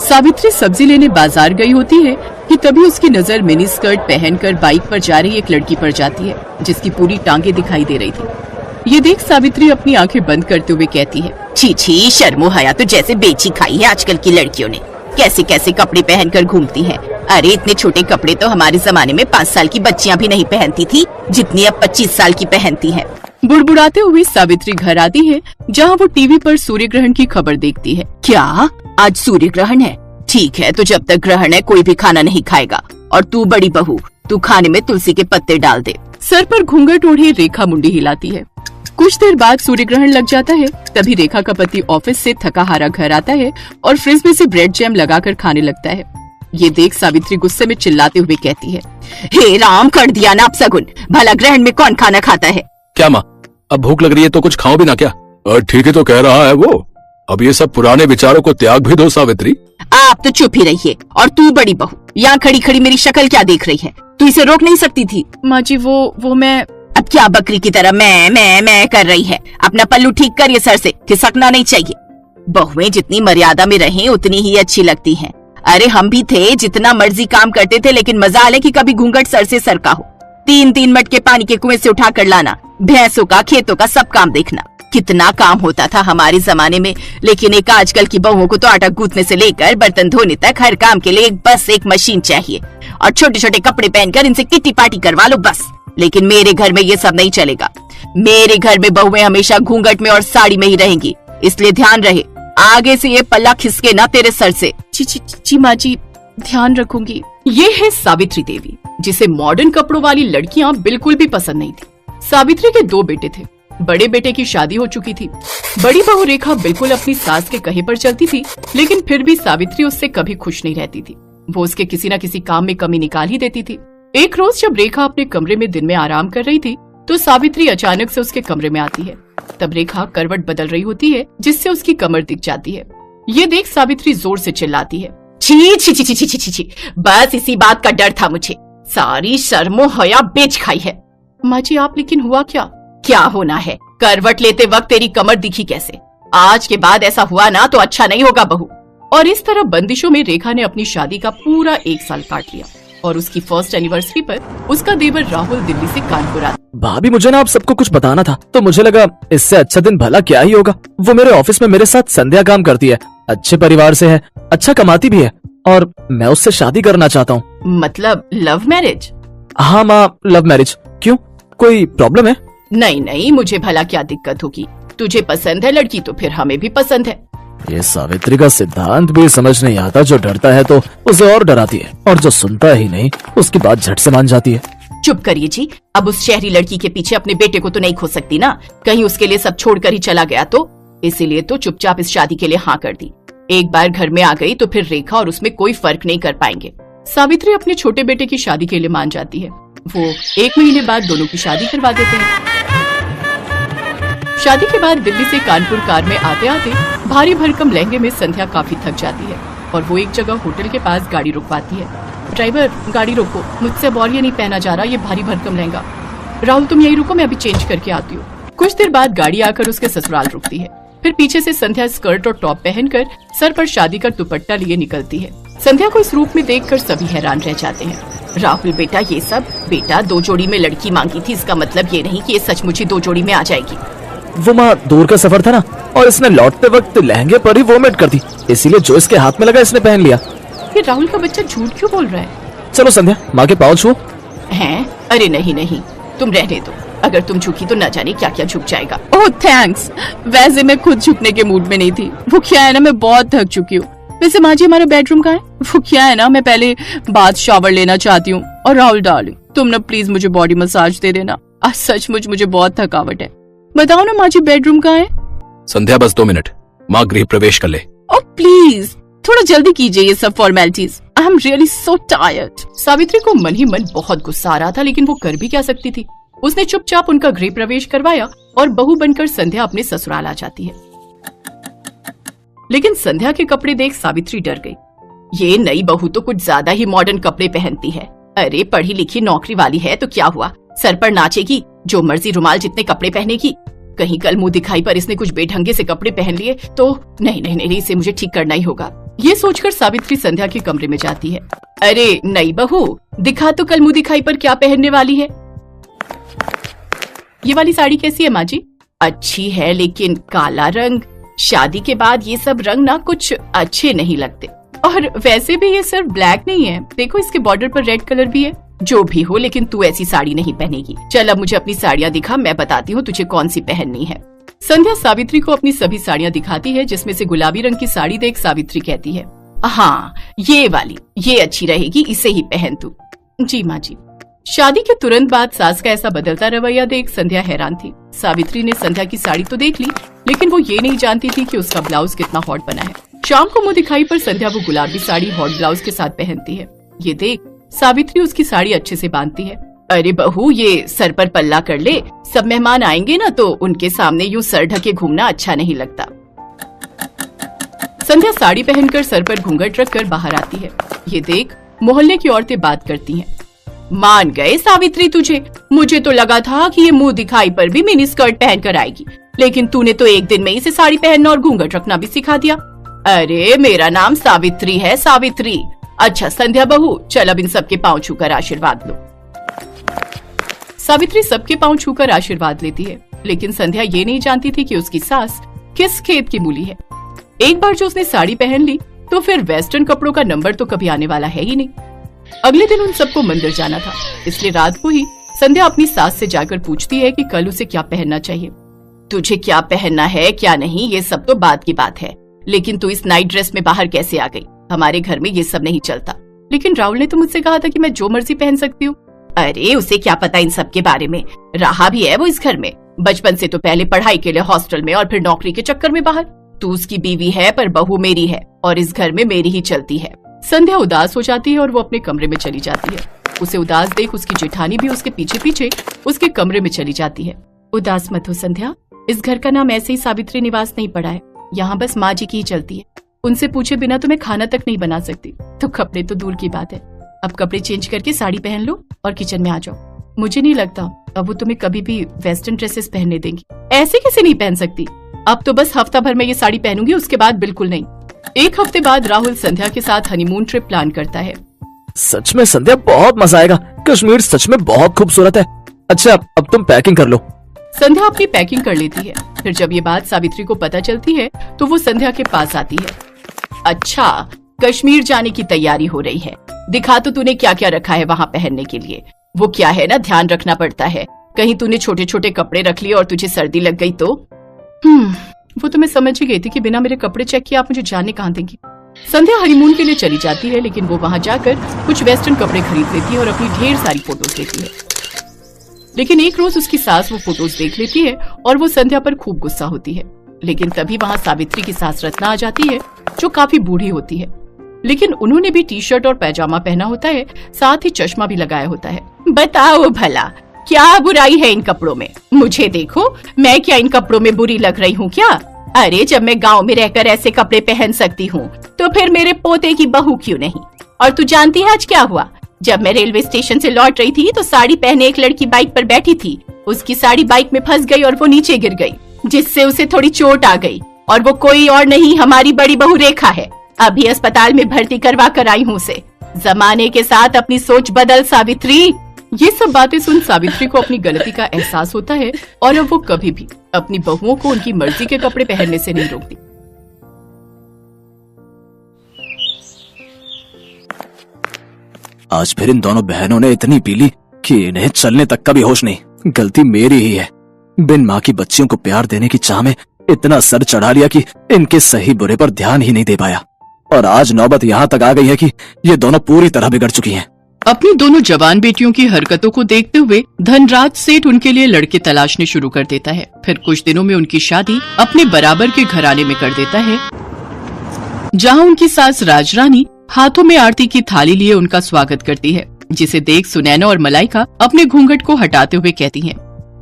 सावित्री सब्जी लेने बाजार गई होती है कि तभी उसकी नजर मिनी स्कर्ट पहनकर बाइक पर जा रही एक लड़की पर जाती है, जिसकी पूरी टांगे दिखाई दे रही थी। ये देख सावित्री अपनी आंखें बंद करते हुए कहती है, छी छी, शर्मो हया तो जैसे बेची खाई है आजकल की लड़कियों ने। कैसे कैसे कपड़े पहनकर घूमती हैं। अरे इतने छोटे कपड़े तो हमारे जमाने में 5 साल की बच्चियां भी नहीं पहनती थी, जितनी अब 25 साल की पहनती हैं। बुड़बुड़ाते हुए सावित्री घर आती है, जहाँ वो टीवी पर सूर्य ग्रहण की खबर देखती है। क्या आज सूर्य ग्रहण है? ठीक है, तो जब तक ग्रहण है कोई भी खाना नहीं खाएगा। और तू बड़ी बहू, तू खाने में तुलसी के पत्ते डाल दे। सर पर घूंघट ओढ़े रेखा मुंडी हिलाती है। कुछ देर बाद सूर्य ग्रहण लग जाता है। तभी रेखा का पति ऑफिस से थका हारा घर आता है और फ्रिज में से ब्रेड जैम लगाकर खाने लगता है। ये देख सावित्री गुस्से में चिल्लाते हुए कहती है, हे राम, कर दिया ना अपशगुन। भला ग्रहण में कौन खाना खाता है? क्या माँ, अब भूख लग रही है तो कुछ खाओ भी ना क्या? ठीक है तो कह रहा है वो। अब ये सब पुराने विचारों को त्याग भी दो सावित्री। आप तो चुप ही रहिए। और तू बड़ी बहू, यहाँ खड़ी खड़ी मेरी शक्ल क्या देख रही है? तू इसे रोक नहीं सकती थी? माँ जी वो मैं। अब क्या बकरी की तरह मैं कर रही है? अपना पल्लू ठीक करिए, सर से खिसकना नहीं चाहिए। बहुएं जितनी मर्यादा में रहें उतनी ही अच्छी लगती हैं। अरे हम भी थे, जितना मर्जी काम करते थे, लेकिन मजाल है कि कभी घूंघट सर से सरका हो। 3-3 मटके पानी के कुएं से उठा कर लाना, भैंसों का, खेतों का सब काम देखना। कितना काम होता था हमारे जमाने में। लेकिन एक आजकल की बहुओं को तो आटा गूंथने से लेकर बर्तन धोने तक हर काम के लिए बस एक मशीन चाहिए। और छोटे छोटे कपड़े पहनकर इनसे किट्टी पार्टी करवा लो बस। लेकिन मेरे घर में ये सब नहीं चलेगा। मेरे घर में बहुएं हमेशा घूंघट में और साड़ी में ही रहेंगी। इसलिए ध्यान रहे, आगे से ये पल्ला खिसके ना तेरे सर से। जी माँ जी, ध्यान रखूंगी। ये है सावित्री देवी, जिसे मॉडर्न कपड़ों वाली लड़कियां बिल्कुल भी पसंद नहीं थी। सावित्री के 2 बेटे थे। बड़े बेटे की शादी हो चुकी थी। बड़ी बहू रेखा बिल्कुल अपनी सास के कहे पर चलती थी, लेकिन फिर भी सावित्री उससे कभी खुश नहीं रहती थी। वो उसके किसी न किसी काम में कमी निकाल ही देती थी। एक रोज जब रेखा अपने कमरे में दिन में आराम कर रही थी, तो सावित्री अचानक से उसके कमरे में आती है। तब रेखा करवट बदल रही होती है, जिससे उसकी कमर दिख जाती है। ये देख सावित्री जोर से चिल्लाती है, छी छी छी छी छी छी छी, बस इसी बात का डर था मुझे। सारी शर्मो हया बेच खाई है। माँ जी आप, लेकिन हुआ क्या? क्या होना है? करवट लेते वक्त तेरी कमर दिखी कैसे? आज के बाद ऐसा हुआ ना तो अच्छा नहीं होगा बहू। और इस तरह बंदिशों में रेखा ने अपनी शादी का पूरा 1 साल काट लिया। और उसकी फर्स्ट एनिवर्सरी पर उसका देवर राहुल दिल्ली से कानपुर आता। भाभी, मुझे ना आप सबको कुछ बताना था, तो मुझे लगा इससे अच्छा दिन भला क्या ही होगा। वो मेरे ऑफिस में मेरे साथ संध्या काम करती है, अच्छे परिवार से है, अच्छा कमाती भी है, और मैं उससे शादी करना चाहता हूँ। मतलब लव मैरिज? हाँ माँ, लव मैरिज। क्यों, कोई प्रॉब्लम है? नहीं, मुझे भला क्या दिक्कत होगी। तुझे पसंद है लड़की तो फिर हमें भी पसंद है। ये सावित्री का सिद्धांत भी समझ नहीं आता। जो डरता है तो उसे और डराती है, और जो सुनता ही नहीं उसकी बात झट से मान जाती है। चुप करिए जी। अब उस शहरी लड़की के पीछे अपने बेटे को तो नहीं खो सकती ना, कहीं उसके लिए सब छोड़कर ही चला गया तो। इसीलिए तो चुपचाप इस शादी के लिए हाँ कर दी। एक बार घर में आ गई तो फिर रेखा और उसमें कोई फर्क नहीं कर पाएंगे। सावित्री अपने छोटे बेटे की शादी के लिए मान जाती है। वो 1 महीने बाद दोनों की शादी करवा देते हैं। शादी के बाद दिल्ली से कानपुर कार में आते आते भारी भरकम लहंगे में संध्या काफी थक जाती है और वो एक जगह होटल के पास गाड़ी रुकवाती है। ड्राइवर, गाड़ी रोको, मुझसे अब और ये नहीं पहना जा रहा, ये भारी भरकम लहंगा। राहुल तुम यही रुको, मैं अभी चेंज करके आती हूँ। कुछ देर बाद गाड़ी आकर उसके ससुराल रुकती है। फिर पीछे से संध्या स्कर्ट और टॉप पहनकर सर पर शादी का दुपट्टा लिए निकलती है। संध्या को इस रूप में देखकर सभी हैरान रह जाते हैं। राहुल बेटा, ये सब बेटा 2 जोड़ी में लड़की मांगी थी, इसका मतलब ये नहीं कि ये सचमुच ही 2 जोड़ी में आ जाएगी। वो माँ, दूर का सफर था ना, और इसने लौटते वक्त लहंगे पर ही वोमिट कर दी, इसीलिए जो इसके हाथ में लगा इसने पहन लिया। ये राहुल का बच्चा झूठ क्यों बोल रहा है? चलो संध्या, माँ के पाँव छुओ। हैं? अरे नहीं, तुम रहने दो। अगर तुम झुकी तो न जाने क्या क्या झुक जाएगा। ओह थैंक्स। वैसे मैं खुद झुकने के मूड में नहीं थी। वो क्या है ना, मैं बहुत थक चुकी हूँ। वैसे माँ जी, हमारा बेडरूम कहाँ है? वो क्या है ना, मैं पहले बाथ शावर लेना चाहती हूँ। और राहुल डार्लिंग, तुम ना प्लीज मुझे बॉडी मसाज दे देना। आज सचमुच मुझे बहुत थकावट है। बताओ ना माँ जी, बेडरूम कहाँ है? संध्या, बस 2 मिनट, माँ गृह प्रवेश कर ले। ओह प्लीज, थोड़ा जल्दी कीजिए ये सब formalities. I am really so tired. Savitri को मन ही मन बहुत गुस्सा आ रहा था, लेकिन वो कर भी क्या सकती थी। उसने चुपचाप उनका गृह प्रवेश करवाया और बहू बनकर संध्या अपने ससुराल आ जाती है। लेकिन संध्या के कपड़े देख सावित्री डर गई। ये नई बहू तो कुछ ज्यादा ही मॉडर्न कपड़े पहनती है। अरे पढ़ी लिखी नौकरी वाली है तो क्या हुआ, सर पर नाचेगी, जो मर्जी रुमाल जितने कपड़े पहनेगी। कहीं कल मुंह दिखाई पर इसने कुछ बेढंगे से कपड़े पहन लिए तो नहीं, इसे मुझे ठीक करना ही होगा। ये सोचकर सावित्री संध्या के कमरे में जाती है। अरे नई बहू, दिखा तो कल मुंह दिखाई पर क्या पहनने वाली है। ये वाली साड़ी कैसी है माँ जी? अच्छी है, लेकिन काला रंग, शादी के बाद ये सब रंग ना कुछ अच्छे नहीं लगते। और वैसे भी ये सिर्फ ब्लैक नहीं है, देखो इसके बॉर्डर पर रेड कलर भी है। जो भी हो, लेकिन तू ऐसी साड़ी नहीं पहनेगी। चल अब मुझे अपनी साड़ियाँ दिखा, मैं बताती हूँ तुझे कौन सी पहननी है। संध्या सावित्री को अपनी सभी साड़ियाँ दिखाती है, जिसमें से गुलाबी रंग की साड़ी देख सावित्री कहती है, हाँ ये वाली, ये अच्छी रहेगी, इसे ही पहन तू। जी माँ जी। शादी के तुरंत बाद सास का ऐसा बदलता रवैया देख संध्या हैरान थी। सावित्री ने संध्या की साड़ी तो देख ली, लेकिन वो ये नहीं जानती थी कि उसका ब्लाउज कितना हॉट बना है। शाम को मुंह दिखाई पर संध्या वो गुलाबी साड़ी हॉट ब्लाउज के साथ पहनती है। ये देख सावित्री उसकी साड़ी अच्छे से बांधती है। अरे बहू, ये सर पर पल्ला कर ले, सब मेहमान आएंगे ना तो उनके सामने यूं सर ढके घूमना अच्छा नहीं लगता। संध्या साड़ी पहनकर सर पर घूंघट रखकर बाहर आती है। ये देख मोहल्ले की औरतें बात करती हैं। मान गए सावित्री तुझे, मुझे तो लगा था कि ये मुंह दिखाई पर भी मिनी स्कर्ट पहन कर आएगी, लेकिन तूने तो एक दिन में इसे साड़ी पहनना और घूंघट रखना भी सिखा दिया। अरे मेरा नाम सावित्री है, सावित्री। अच्छा संध्या बहू, चल अब इन सबके पांव छूकर आशीर्वाद लो। सावित्री सबके पांव छूकर आशीर्वाद लेती है, लेकिन संध्या ये नहीं जानती थी कि उसकी सास किस खेत की मूली है। एक बार जो उसने साड़ी पहन ली तो फिर वेस्टर्न कपड़ों का नंबर तो कभी आने वाला है ही नहीं। अगले दिन उन सबको मंदिर जाना था, इसलिए रात को ही संध्या अपनी सास से जाकर पूछती है कि कल उसे क्या पहनना चाहिए। तुझे क्या पहनना है क्या नहीं ये सब तो बाद की बात है, लेकिन तू इस नाइट ड्रेस में बाहर कैसे आ गई? हमारे घर में ये सब नहीं चलता। लेकिन राहुल ने तो मुझसे कहा था कि मैं जो मर्जी पहन सकती हूँ। अरे उसे क्या पता इन सब के बारे में, रहा भी है वो इस घर में, बचपन से तो पहले पढ़ाई के लिए हॉस्टल में और फिर नौकरी के चक्कर में बाहर। तू उसकी बीवी है पर बहू मेरी है और इस घर में मेरी ही चलती है। संध्या उदास हो जाती है और वो अपने कमरे में चली जाती है। उसे उदास देख उसकी जेठानी भी उसके पीछे पीछे उसके कमरे में चली जाती है। उदास मत हो संध्या, इस घर का नाम ऐसे ही सावित्री निवास नहीं पड़ा है, यहाँ बस माँ जी की ही चलती है। उनसे पूछे बिना तो मैं खाना तक नहीं बना सकती, तो कपड़े तो दूर की बात है। अब कपड़े चेंज करके साड़ी पहन लो और किचन में आ जाओ। मुझे नहीं लगता अब वो तुम्हें कभी भी वेस्टर्न ड्रेसेस पहनने देंगी। ऐसे कैसे नहीं पहन सकती? अब तो बस हफ्ता भर में ये साड़ी पहनूंगी, उसके बाद बिल्कुल नहीं। एक हफ्ते बाद राहुल संध्या के साथ हनीमून ट्रिप प्लान करता है। सच में संध्या बहुत मजा आएगा, कश्मीर सच में बहुत खूबसूरत है। अच्छा अब तुम पैकिंग कर लो। संध्या अपनी पैकिंग कर लेती है। फिर जब ये बात सावित्री को पता चलती है तो वो संध्या के पास आती है। अच्छा, कश्मीर जाने की तैयारी हो रही है, दिखा तो तूने क्या क्या रखा है वहाँ पहनने के लिए। वो क्या है ना, ध्यान रखना पड़ता है, कहीं तूने छोटे छोटे कपड़े रख लिए और तुझे सर्दी लग गई तो। वो तो मैं समझ ही गई थी कि बिना मेरे कपड़े चेक किए आप मुझे जाने कहाँ देंगी। संध्या हनीमून के लिए चली जाती है, लेकिन वो वहाँ जाकर कुछ वेस्टर्न कपड़े खरीद लेती है और अपनी ढेर सारी फोटोज लेती है। लेकिन एक रोज उसकी सास वो फोटोज देख लेती है और वो संध्या पर खूब गुस्सा होती है। लेकिन तभी वहाँ सावित्री की सास रत्ना आ जाती है, जो काफी बूढ़ी होती है, लेकिन उन्होंने भी टी शर्ट और पैजामा पहना होता है, साथ ही चश्मा भी लगाया होता है। बताओ भला क्या बुराई है इन कपड़ों में? मुझे देखो, मैं क्या इन कपड़ों में बुरी लग रही हूँ क्या? अरे जब मैं गांव में रहकर ऐसे कपड़े पहन सकती हूँ तो फिर मेरे पोते की बहू क्यों नहीं? और तू जानती है आज क्या हुआ? जब मैं रेलवे स्टेशन से लौट रही थी तो साड़ी पहने एक लड़की बाइक पर बैठी थी, उसकी साड़ी बाइक में फंस गई और वो नीचे गिर गई, जिससे उसे थोड़ी चोट आ गई। और वो कोई और नहीं, हमारी बड़ी बहू रेखा है। अभी अस्पताल में भर्ती करवा कर आई हूँ उसे। जमाने के साथ अपनी सोच बदल सावित्री। ये सब बातें सुन सावित्री को अपनी गलती का एहसास होता है और अब वो कभी भी अपनी बहुओं को उनकी मर्जी के कपड़े पहनने से नहीं रोकती। आज फिर इन दोनों बहनों ने इतनी पी ली कि इन्हें चलने तक का भी होश नहीं। गलती मेरी ही है, बिन माँ की बच्चियों को प्यार देने की चाह में इतना सर चढ़ा लिया कि इनके सही बुरे पर ध्यान ही नहीं दे पाया। और आज नौबत यहाँ तक आ गई है कि ये दोनों पूरी तरह बिगड़ चुकी हैं। अपनी दोनों जवान बेटियों की हरकतों को देखते हुए धनराज सेठ उनके लिए लड़के तलाशने शुरू कर देता है। फिर कुछ दिनों में उनकी शादी अपने बराबर के घराने में कर देता है, जहाँ उनकी सास राजरानी हाथों में आरती की थाली लिए उनका स्वागत करती है, जिसे देख सुनैना और मलाइका अपने घूंघट को हटाते हुए कहती हैं,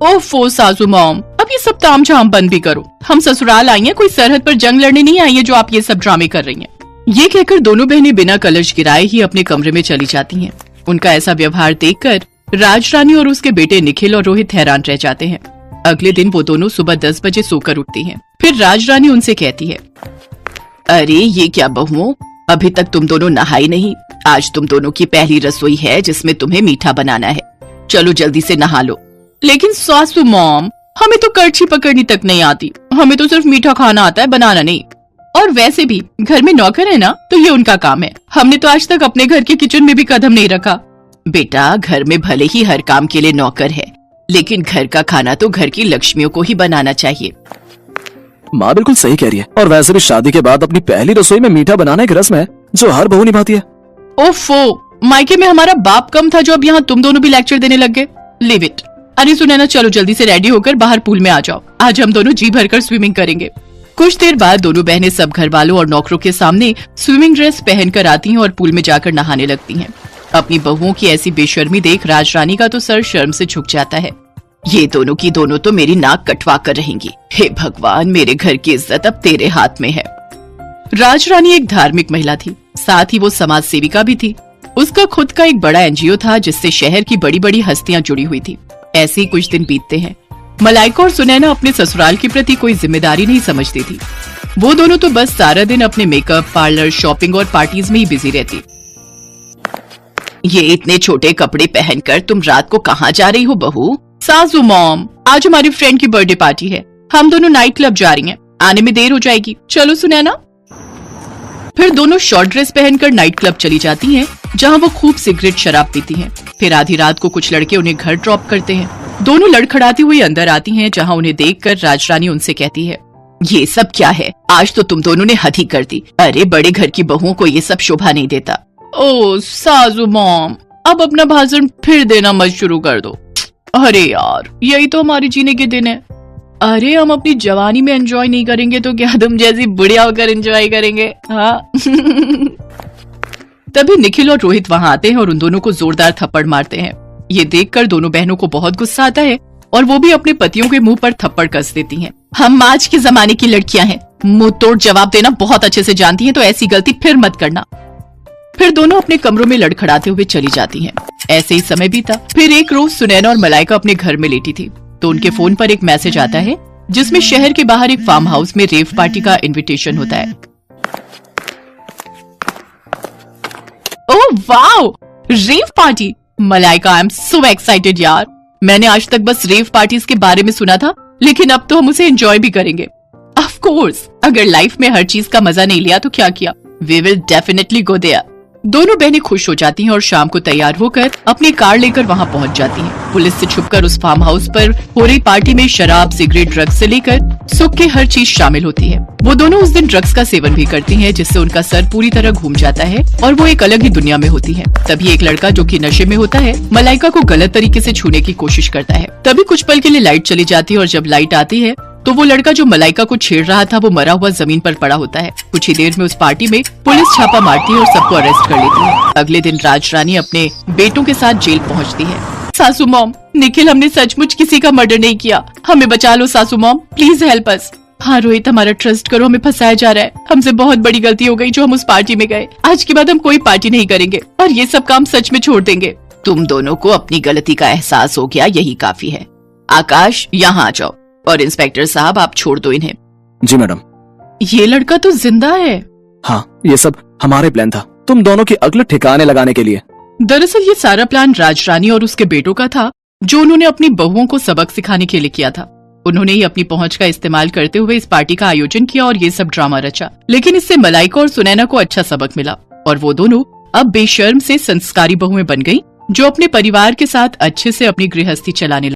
ओफो सासू मॉम, अब ये सब तामझाम बंद भी करो। हम ससुराल आई हैं, कोई सरहद पर जंग लड़ने नहीं आई है जो आप ये सब ड्रामे कर रही हैं। ये कहकर दोनों बहनें बिना कलश गिराए ही अपने कमरे में चली जाती हैं। उनका ऐसा व्यवहार देखकर राजरानी और उसके बेटे निखिल और रोहित हैरान रह जाते हैं। अगले दिन वो दोनों सुबह 10 बजे सोकर उठती हैं। फिर राजरानी उनसे कहती है, अरे ये क्या बहुओं, अभी तक तुम दोनों नहाई नहीं। आज तुम दोनों की पहली रसोई है जिसमें तुम्हें मीठा बनाना है। चलो जल्दी से नहा लो। लेकिन सासू मॉम, हमें तो कड़छी पकड़नी तक नहीं आती, हमें तो सिर्फ मीठा खाना आता है, बनाना नहीं। और वैसे भी घर में नौकर है ना, तो ये उनका काम है। हमने तो आज तक अपने घर के किचन में भी कदम नहीं रखा। बेटा, घर में भले ही हर काम के लिए नौकर है, लेकिन घर का खाना तो घर की लक्ष्मियों को ही बनाना चाहिए। माँ बिल्कुल सही कह रही है। और वैसे भी शादी के बाद अपनी पहली रसोई में मीठा बनाना एक रस्म है जो हर बहू निभाती है। ओफो, मायके में हमारा बाप कम था जो अब यहाँ तुम दोनों भी लेक्चर देने लग गए। Live it. अरे सुनैना, चलो जल्दी से रेडी होकर बाहर पूल में आ जाओ। आज हम दोनों जी भरकर स्विमिंग करेंगे। कुछ देर बाद दोनों बहनें सब घर वालों और नौकरों के सामने स्विमिंग ड्रेस पहनकर आती हैं और पूल में जाकर नहाने लगती हैं। अपनी बहुओं की ऐसी बेशर्मी देख राजरानी का तो सर शर्म से झुक जाता है। ये दोनों की दोनों तो मेरी नाक कटवा कर रहेंगी। हे भगवान, मेरे घर की इज्जत अब तेरे हाथ में है। राजरानी एक धार्मिक महिला थी, साथ ही वो समाज सेविका भी थी। उसका खुद का एक बड़ा एनजीओ था जिससे शहर की बड़ी बड़ी हस्तियां जुड़ी हुई थी। ऐसे ही कुछ दिन बीतते हैं। मलाइका और सुनैना अपने ससुराल के प्रति कोई जिम्मेदारी नहीं समझती थी। वो दोनों तो बस सारा दिन अपने मेकअप, पार्लर, शॉपिंग और पार्टीज में ही बिजी रहती। ये इतने छोटे कपड़े पहनकर तुम रात को कहाँ जा रही हो बहू? सासू मॉम, आज हमारी फ्रेंड की बर्थडे पार्टी है, हम दोनों नाइट क्लब जा रही हैं, आने में देर हो जाएगी। चलो सुनैना। फिर दोनों शॉर्ट ड्रेस पहनकर नाइट क्लब चली जाती हैं, जहां वो खूब सिगरेट शराब पीती हैं। फिर आधी रात को कुछ लड़के उन्हें घर ड्रॉप करते हैं। दोनों लड़खड़ाती हुई अंदर आती हैं, जहां उन्हें देखकर राजरानी उनसे कहती है, ये सब क्या है? आज तो तुम दोनों ने हद ही कर दी। अरे बड़े घर की बहुओं को ये सब शोभा नहीं देता। ओ सासू मॉम, अब अपना भाषण फिर देना मत शुरू कर दो। अरे यार, यही तो हमारे जीने के दिन है। अरे हम अपनी जवानी में एंजॉय नहीं करेंगे तो क्या तुम जैसी बुढ़िया होकर एंजॉय करेंगे? हाँ। तभी निखिल और रोहित वहां आते हैं और उन दोनों को जोरदार थप्पड़ मारते हैं। ये देखकर दोनों बहनों को बहुत गुस्सा आता है और वो भी अपने पतियों के मुंह पर थप्पड़ कस देती हैं। हम आज के जमाने की लड़कियां हैं, मुंह तोड़ जवाब देना बहुत अच्छे से जानती हैं, तो ऐसी गलती फिर मत करना। फिर दोनों अपने कमरों में लड़खड़ाते हुए चली जाती हैं। ऐसे ही समय बीता। फिर एक रोज सुनैना और मलाइका अपने घर में लेटी थी तो उनके फोन पर एक मैसेज आता है जिसमें शहर के बाहर एक फार्म हाउस में रेव पार्टी का इनविटेशन होता है। Oh wow, rave party! Malaika, I am so excited यार। मैंने आज तक बस रेव पार्टीज के बारे में सुना था, लेकिन अब तो हम उसे एंजॉय भी करेंगे। ऑफ कोर्स, अगर लाइफ में हर चीज का मजा नहीं लिया तो क्या किया। We will definitely go there. दोनों बहनें खुश हो जाती हैं और शाम को तैयार होकर अपनी कार लेकर वहां पहुंच जाती हैं। पुलिस से छुपकर उस फार्म हाउस पर हो रही पार्टी में शराब, सिगरेट, ड्रग्स से लेकर सुख की हर चीज शामिल होती है। वो दोनों उस दिन ड्रग्स का सेवन भी करती हैं, जिससे उनका सर पूरी तरह घूम जाता है और वो एक अलग ही दुनिया में होती है। तभी एक लड़का जो कि नशे में होता है मलाइका को गलत तरीके से छूने की कोशिश करता है। तभी कुछ पल के लिए लाइट चली जाती है और जब लाइट आती है तो वो लड़का जो मलाइका को छेड़ रहा था वो मरा हुआ जमीन पर पड़ा होता है। कुछ ही देर में उस पार्टी में पुलिस छापा मारती है और सबको अरेस्ट कर लेती है। अगले दिन राजरानी अपने बेटों के साथ जेल पहुंचती है। सासू मॉम, निखिल, हमने सचमुच किसी का मर्डर नहीं किया, हमें बचा लो सासू मॉम, प्लीज हेल्प अस। हाँ रोहित, हमारा ट्रस्ट करो, हमें फंसाया जा रहा है। हमसे बहुत बड़ी गलती हो गई जो हम उस पार्टी में गए। आज के बाद हम कोई पार्टी नहीं करेंगे और ये सब काम सच में छोड़ देंगे। तुम दोनों को अपनी गलती का एहसास हो गया, यही काफी है। आकाश, यहाँ आ जाओ। और इंस्पेक्टर साहब, आप छोड़ दो इन्हें। जी मैडम। ये लड़का तो जिंदा है। हाँ, ये सब हमारे प्लान था, तुम दोनों की अक्ल ठिकाने लगाने के लिए। दरअसल ये सारा प्लान राजरानी और उसके बेटों का था, जो उन्होंने अपनी बहुओं को सबक सिखाने के लिए किया था। उन्होंने ही अपनी पहुंच का इस्तेमाल करते हुए इस पार्टी का आयोजन किया और ये सब ड्रामा रचा। लेकिन इससे मलाइका और सुनैना को अच्छा सबक मिला और वो दोनों अब बेशर्म से संस्कारी बहुएं बन गई, जो अपने परिवार के साथ अच्छे से अपनी गृहस्थी चलाने लगी।